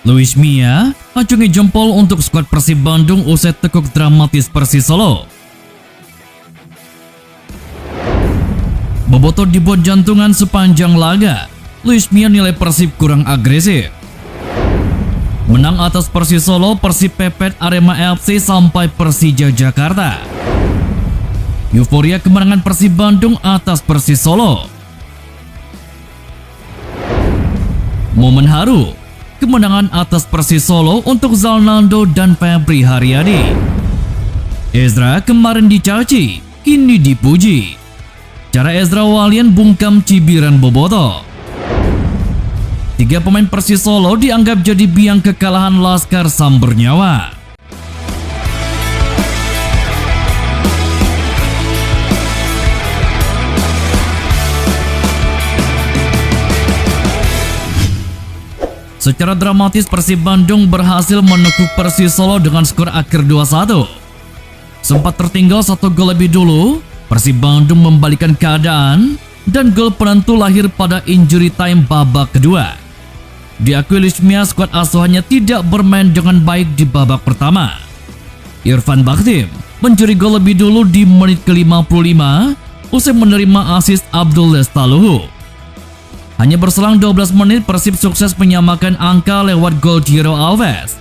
Luis Mia acungi jempol untuk skuad Persib Bandung usai tekuk dramatis Persis Solo. Bobotoh dibuat jantungan sepanjang laga. Luis Mia nilai Persib kurang agresif. Menang atas Persis Solo, Persib pepet Arema FC sampai Persija Jakarta. Euforia kemenangan Persib Bandung atas Persis Solo. Momen haru kemenangan atas Persis Solo untuk Zalnando dan Febri Haryadi. Ezra kemarin dicaci, kini dipuji. Cara Ezra Walian bungkam cibiran Bobotoh. 3 pemain Persis Solo dianggap jadi biang kekalahan Laskar Sambernyawa. Secara dramatis Persib Bandung berhasil menekuk Persis Solo dengan skor akhir 2-1. Sempat tertinggal 1 gol lebih dulu, Persib Bandung membalikan keadaan dan gol penentu lahir pada injury time babak kedua. Diakui Luis Mia, skuad asuhannya tidak bermain dengan baik di babak pertama. Irfan Bakhtim mencuri gol lebih dulu di menit ke-55 usai menerima assist Abdul Lestaluhu. Hanya berselang 12 menit Persib sukses menyamakan angka lewat gol Jiro Alves.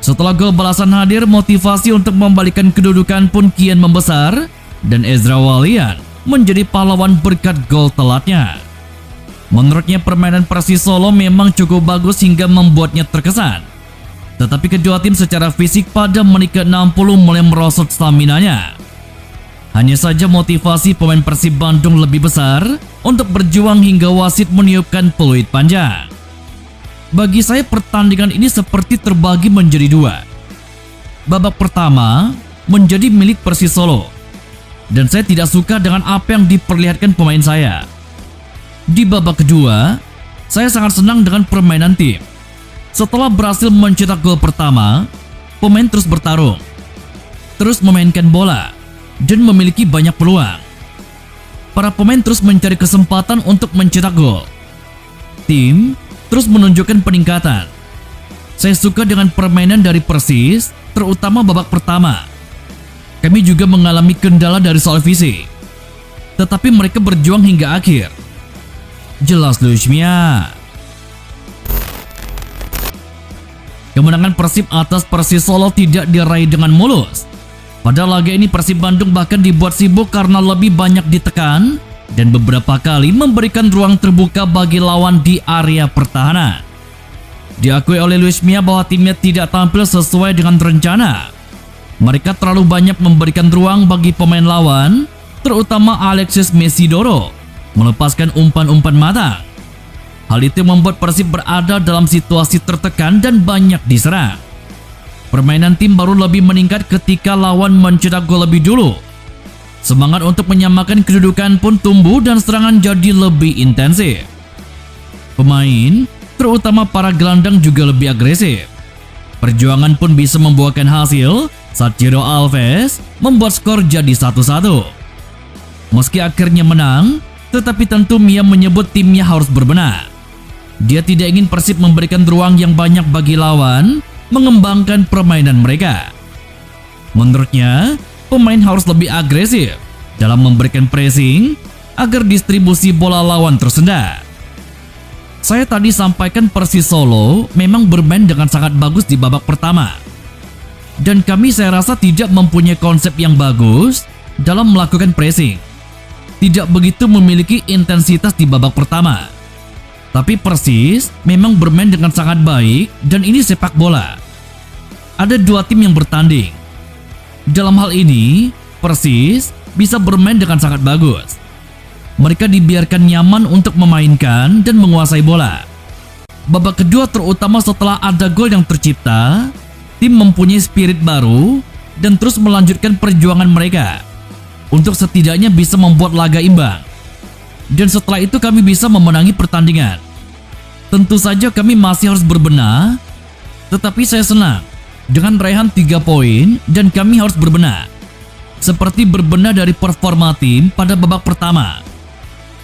Setelah gol balasan hadir, motivasi untuk membalikan kedudukan pun kian membesar dan Ezra Walian menjadi pahlawan berkat gol telatnya. Menurutnya permainan Persis Solo memang cukup bagus hingga membuatnya terkesan. Tetapi kedua tim secara fisik pada menit ke-60 mulai merosot staminanya. Hanya saja motivasi pemain Persib Bandung lebih besar untuk berjuang hingga wasit meniupkan peluit panjang. Bagi saya pertandingan ini seperti terbagi menjadi 2. Babak pertama menjadi milik Persis Solo. Dan saya tidak suka dengan apa yang diperlihatkan pemain saya. Di babak kedua, saya sangat senang dengan permainan tim. Setelah berhasil mencetak gol pertama, pemain terus bertarung, terus memainkan bola, dan memiliki banyak peluang. Para pemain terus mencari kesempatan untuk mencetak gol. Tim terus menunjukkan peningkatan. Saya suka dengan permainan dari Persis, terutama babak pertama. Kami juga mengalami kendala dari soal fisik, tetapi mereka berjuang hingga akhir. Jelas Luis Mia. Kemenangan Persib atas Persis Solo tidak diraih dengan mulus. Pada laga ini Persib Bandung bahkan dibuat sibuk karena lebih banyak ditekan dan beberapa kali memberikan ruang terbuka bagi lawan di area pertahanan. Diakui oleh Luis Mia bahwa timnya tidak tampil sesuai dengan rencana. Mereka terlalu banyak memberikan ruang bagi pemain lawan, terutama Alexis Mesidoro, melepaskan umpan-umpan matang. Hal itu membuat Persib berada dalam situasi tertekan dan banyak diserang. Permainan tim baru lebih meningkat ketika lawan mencetak gol lebih dulu. Semangat untuk menyamakan kedudukan pun tumbuh dan serangan jadi lebih intensif. Pemain, terutama para gelandang juga lebih agresif. Perjuangan pun bisa membuahkan hasil saat Jiro Alves membuat skor jadi 1-1. Meski akhirnya menang, tetapi tentu Mia menyebut timnya harus berbenah. Dia tidak ingin Persib memberikan ruang yang banyak bagi lawan mengembangkan permainan mereka. Menurutnya, pemain harus lebih agresif dalam memberikan pressing agar distribusi bola lawan tersendat. Saya tadi sampaikan Persis Solo memang bermain dengan sangat bagus di babak pertama. Dan kami saya rasa tidak mempunyai konsep yang bagus dalam melakukan pressing. Tidak begitu memiliki intensitas di babak pertama. Tapi Persis memang bermain dengan sangat baik dan ini sepak bola. Ada 2 tim yang bertanding. Dalam hal ini, Persis bisa bermain dengan sangat bagus. Mereka dibiarkan nyaman untuk memainkan dan menguasai bola. Babak kedua terutama setelah ada gol yang tercipta, tim mempunyai spirit baru dan terus melanjutkan perjuangan mereka untuk setidaknya bisa membuat laga imbang. Dan setelah itu kami bisa memenangi pertandingan. Tentu saja kami masih harus berbenah, tetapi saya senang dengan raihan 3 poin dan kami harus berbenah. Seperti berbenah dari performa tim pada babak pertama.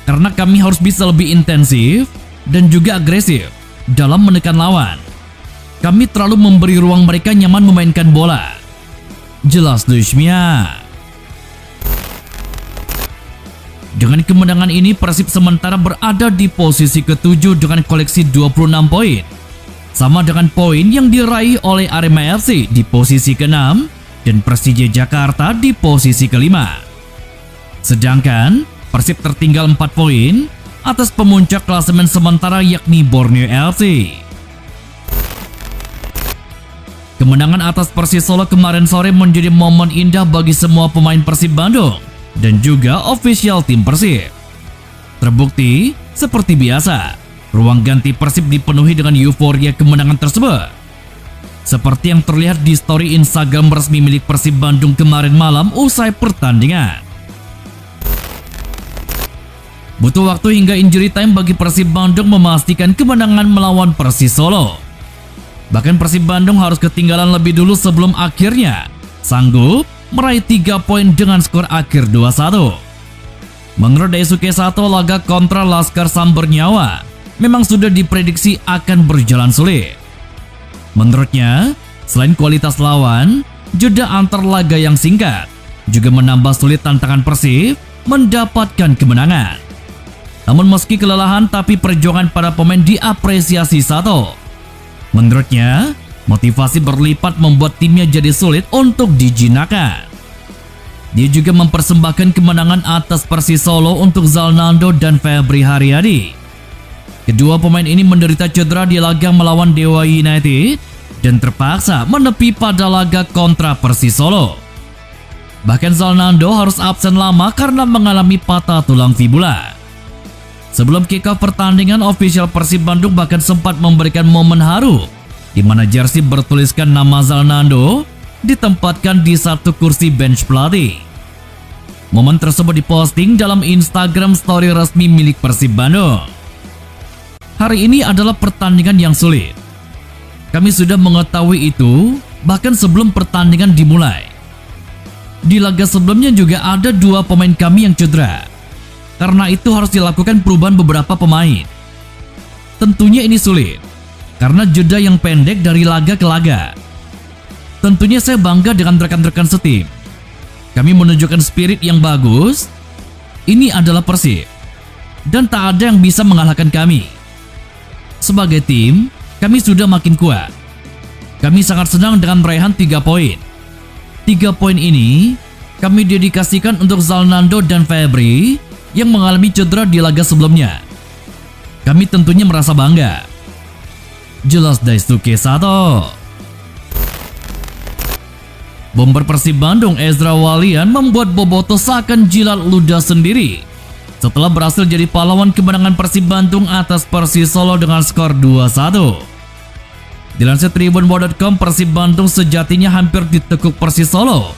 Karena kami harus bisa lebih intensif dan juga agresif dalam menekan lawan. Kami terlalu memberi ruang mereka nyaman memainkan bola. Jelas Luis Mia. Dengan kemenangan ini, Persib sementara berada di posisi ke-7 dengan koleksi 26 poin. Sama dengan poin yang diraih oleh Arema FC di posisi ke-6 dan Persija Jakarta di posisi ke-5. Sedangkan Persib tertinggal 4 poin atas pemuncak klasemen sementara yakni Borneo FC. Kemenangan atas Persis Solo kemarin sore menjadi momen indah bagi semua pemain Persib Bandung dan juga official tim Persib. Terbukti seperti biasa, ruang ganti Persib dipenuhi dengan euforia kemenangan tersebut. Seperti yang terlihat di story Instagram resmi milik Persib Bandung kemarin malam usai pertandingan. Butuh waktu hingga injury time bagi Persib Bandung memastikan kemenangan melawan Persis Solo. Bahkan Persib Bandung harus ketinggalan lebih dulu sebelum akhirnya sanggup meraih 3 poin dengan skor akhir 2-1. Menurut Daisuke Sato, laga kontra Laskar Sambernyawa memang sudah diprediksi akan berjalan sulit. Menurutnya, selain kualitas lawan, jeda antar laga yang singkat juga menambah sulit tantangan Persib mendapatkan kemenangan. Namun meski kelelahan, tapi perjuangan para pemain diapresiasi Sato. Menurutnya, motivasi berlipat membuat timnya jadi sulit untuk dijinakan. Dia juga mempersembahkan kemenangan atas Persis Solo untuk Zalnando dan Febri Haryadi. Kedua pemain ini menderita cedera di laga melawan Dewa United dan terpaksa menepi pada laga kontra Persis Solo. Bahkan Zalnando harus absen lama karena mengalami patah tulang fibula. Sebelum kick-off pertandingan, official Persib Bandung bahkan sempat memberikan momen haru di mana jersey bertuliskan nama Zalnando ditempatkan di satu kursi bench pelatih. Momen tersebut diposting dalam Instagram story resmi milik Persib Bandung. Hari ini adalah pertandingan yang sulit. Kami sudah mengetahui itu bahkan sebelum pertandingan dimulai. Di laga sebelumnya juga ada 2 pemain kami yang cedera. Karena itu harus dilakukan perubahan beberapa pemain. Tentunya ini sulit karena jeda yang pendek dari laga ke laga. Tentunya saya bangga dengan rekan-rekan setim. Kami menunjukkan spirit yang bagus. Ini adalah Persib dan tak ada yang bisa mengalahkan kami. Sebagai tim, kami sudah makin kuat. Kami sangat senang dengan raihan 3 poin. 3 poin ini kami dedikasikan untuk Zalnando dan Febri yang mengalami cedera di laga sebelumnya. Kami tentunya merasa bangga. Jelas Daisuke Sato. Bomber Persib Bandung Ezra Walian membuat Boboto seakan jilat ludah sendiri setelah berhasil jadi pahlawan kemenangan Persib Bandung atas Persis Solo dengan skor 2-1. Dilansir tribunball.com, Persib Bandung sejatinya hampir ditekuk Persis Solo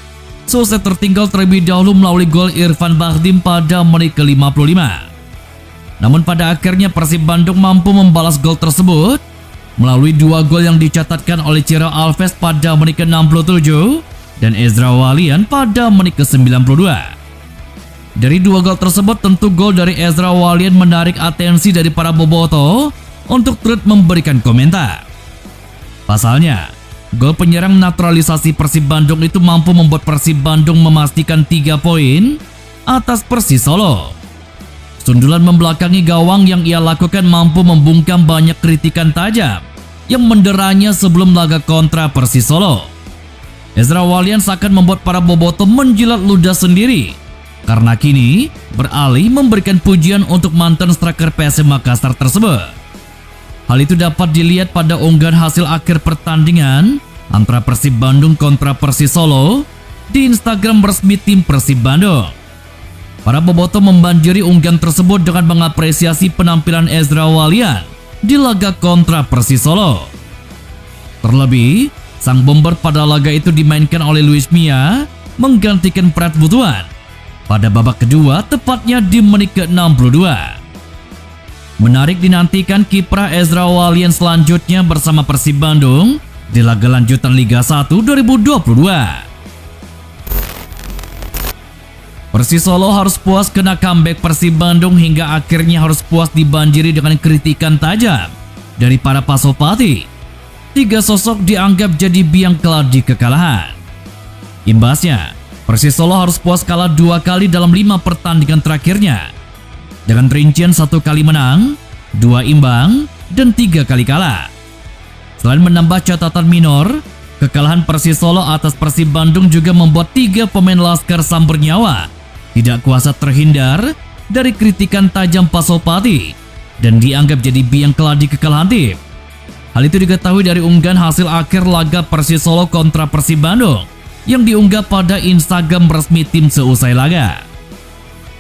selesai tertinggal terlebih dahulu melalui gol Irfan Bahdim pada menit ke-55. Namun pada akhirnya Persib Bandung mampu membalas gol tersebut melalui 2 gol yang dicatatkan oleh Ciro Alves pada menit ke-67 dan Ezra Walian pada menit ke-92. Dari 2 gol tersebut, tentu gol dari Ezra Walian menarik atensi dari para boboto untuk turut memberikan komentar. Pasalnya, gol penyerang naturalisasi Persib Bandung itu mampu membuat Persib Bandung memastikan 3 poin atas Persis Solo. Sundulan membelakangi gawang yang ia lakukan mampu membungkam banyak kritikan tajam yang menderanya sebelum laga kontra Persis Solo. Ezra Walian seakan membuat para boboto menjilat ludah sendiri karena kini beralih memberikan pujian untuk mantan striker PSM Makassar tersebut. Hal itu dapat dilihat pada unggahan hasil akhir pertandingan antara Persib Bandung kontra Persis Solo di Instagram resmi tim Persib Bandung. Para boboto membanjiri unggahan tersebut dengan mengapresiasi penampilan Ezra Walian di laga kontra Persis Solo. Terlebih, sang bomber pada laga itu dimainkan oleh Luis Mia menggantikan Prat Butuan pada babak kedua tepatnya di menit ke-62. Menarik dinantikan kiprah Ezra Walian selanjutnya bersama Persib Bandung di laga lanjutan Liga 1 2022. Persis Solo harus puas kena comeback Persib Bandung hingga akhirnya harus puas dibanjiri dengan kritikan tajam dari para Pasopati. 3 sosok dianggap jadi biang keladi kekalahan. Imbasnya, Persis Solo harus puas kalah 2 kali dalam 5 pertandingan terakhirnya, dengan rincian 1 kali menang, 2 imbang, dan 3 kali kalah. Selain menambah catatan minor, kekalahan Persis Solo atas Persib Bandung juga membuat 3 pemain Laskar Samber Nyawa tidak kuasa terhindar dari kritikan tajam Pasopati dan dianggap jadi biang keladi kekalahan tim. Hal itu diketahui dari unggahan hasil akhir laga Persis Solo kontra Persib Bandung yang diunggah pada Instagram resmi tim seusai laga.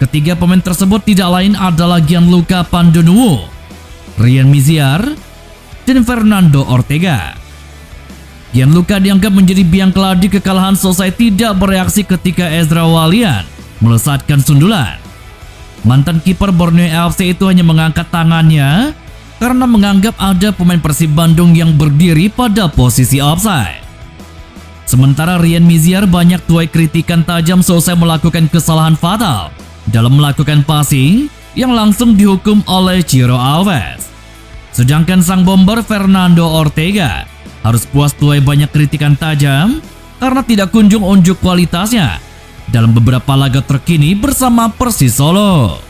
Ketiga pemain tersebut tidak lain adalah Gianluca Pandonuwu, Ryan Miziar, dan Fernando Ortega. Gianluca dianggap menjadi biang keladi kekalahan selesai tidak bereaksi ketika Ezra Walian melesatkan sundulan. Mantan kiper Borneo FC itu hanya mengangkat tangannya karena menganggap ada pemain Persib Bandung yang berdiri pada posisi offside. Sementara Ryan Miziar banyak tuai kritikan tajam selesai melakukan kesalahan fatal dalam melakukan passing yang langsung dihukum oleh Ciro Alves. Sedangkan sang bomber Fernando Ortega harus puas tuai banyak kritikan tajam karena tidak kunjung unjuk kualitasnya dalam beberapa laga terkini bersama Persis Solo.